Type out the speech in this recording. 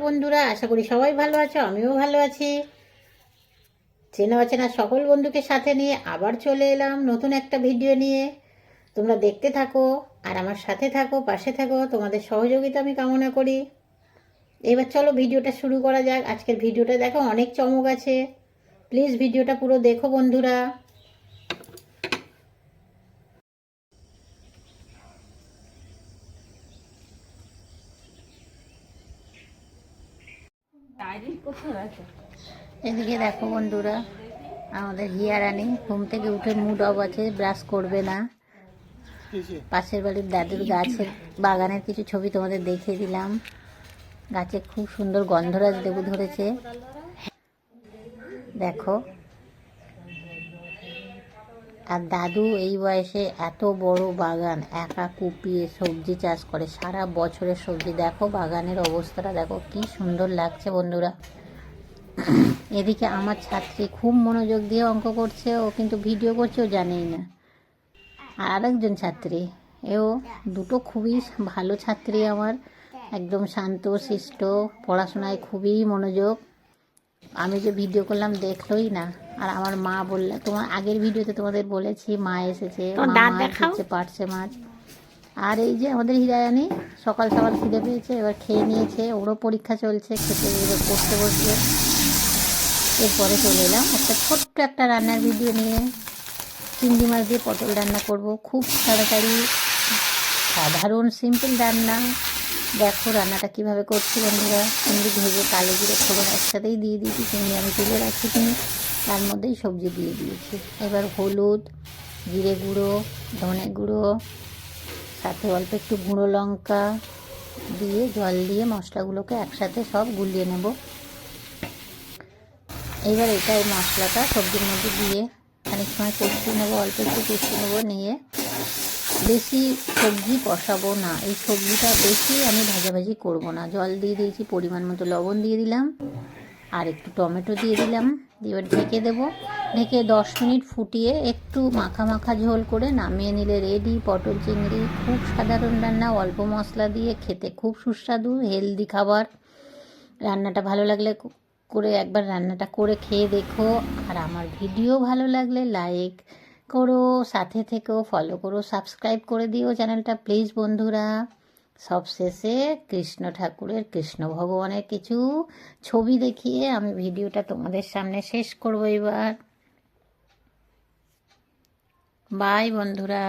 বন্ধুরা, আশা করি সবাই ভালো আছো, আমিও ভালো আছি। চেনা অচেনা সকল বন্ধুকে সাথে নিয়ে আবার চলে এলাম নতুন একটা ভিডিও নিয়ে। তোমরা দেখতে থাকো আর আমার সাথে থাকো, পাশে থাকো, তোমাদের সহযোগিতা আমি কামনা করি। এবার চলো ভিডিওটা শুরু করা যাক। আজকের ভিডিওটা দেখো, অনেক চমক আছে। প্লিজ ভিডিওটা পুরো দেখো বন্ধুরা। এদিকে দেখো বন্ধুরা, আমাদের হিয়া রানী ঘুম থেকে উঠে মুড অফ আছে, ব্রাশ করবে না। পাশের বাড়ির দাদুর গাছের বাগানের কিছু ছবি তোমাদের দেখিয়ে দিলাম। গাছে খুব সুন্দর গন্ধরাজ লেবু ধরেছে, দেখো। আর দাদু এই বয়সে এত বড় বাগান একা কুপিয়ে সবজি চাষ করে, সারা বছরের সবজি। দেখো বাগানের অবস্থাটা দেখো, কি সুন্দর লাগছে বন্ধুরা। এদিকে আমার ছাত্রী খুব মনোযোগ দিয়ে অঙ্ক করছে, ও কিন্তু ভিডিও করছে, ও জানেই না। আর আরেকজন ছাত্রী, এও দুটো খুবই ভালো ছাত্রী আমার, একদম শান্ত শিষ্ট, পড়াশোনায় খুবই মনোযোগ। আমি যে ভিডিও করলাম দেখলোই না। আর আমার মা বললে, তোমার আগের ভিডিওতে তোমাদের বলেছি মা এসেছে, মা মাছ দিচ্ছে, পার্সে মাছ। আর এই যে আমাদের হিরায়ানি সকাল সকাল খিদে পেয়েছে, এবার খেয়ে নিয়েছে, ওরও পরীক্ষা চলছে, খেতে এবার পড়তে বসবে। এরপরে চলে এলাম একটা ছোট্ট একটা রান্নার ভিডিও নিয়ে। চিংড়ি মাছ দিয়ে পটল রান্না করব, খুব তাড়াতাড়ি, সাধারণ সিম্পল রান্না। দেখো রান্নাটা কীভাবে করছি বন্ধুরা। চিংড়ি ভেজে কালো জিরে ফোড়ন একসাথেই দিয়ে দিয়েছি, চিংড়ি আমি তুলে রাখছি, তুমি তার মধ্যেই সবজি দিয়ে দিয়েছি। এবার হলুদ, জিরে গুঁড়ো, ধনে গুঁড়ো, সাথে অল্প একটু গুঁড়ো লঙ্কা দিয়ে জল দিয়ে মশলাগুলোকে একসাথে সব গুলিয়ে নেব। এবার এই মশলাটা সবজির মধ্যে দিয়ে খানিক সময় কষিয়ে নেবো, অল্প একটু কষিয়ে নেবো, নিয়ে বেশি সবজি কষাবো না, এই সবজিটা বেশি আমি ভাজাভাজি করব না। জল দিয়ে দিয়েছি, পরিমাণ মতো লবণ দিয়ে দিলাম, আর একটু টমেটো দিয়ে দিলাম। এবার ঢেকে দেবো, ঢেকে 10 মিনিট ফুটিয়ে একটু মাখা মাখা ঝোল করে নামিয়ে নিলে রেডি পটল চিংড়ি। খুব সাধারণ রান্না, অল্প মশলা দিয়ে খেতে খুব সুস্বাদু, হেলদি খাবার। রান্নাটা ভালো লাগলে করে একবার রান্নাটা করে খেয়ে দেখো। আর আমার ভিডিও ভালো লাগলে লাইক করো, সাথে থেকেও ফলো করো, সাবস্ক্রাইব করে দিও চ্যানেলটা প্লিজ বন্ধুরা। সবশেষে কৃষ্ণ ঠাকুরের, কৃষ্ণ ভগবানের কিছু ছবি দেখিয়ে আমি ভিডিওটা তোমাদের সামনে শেষ করবো এবার। বাই বন্ধুরা।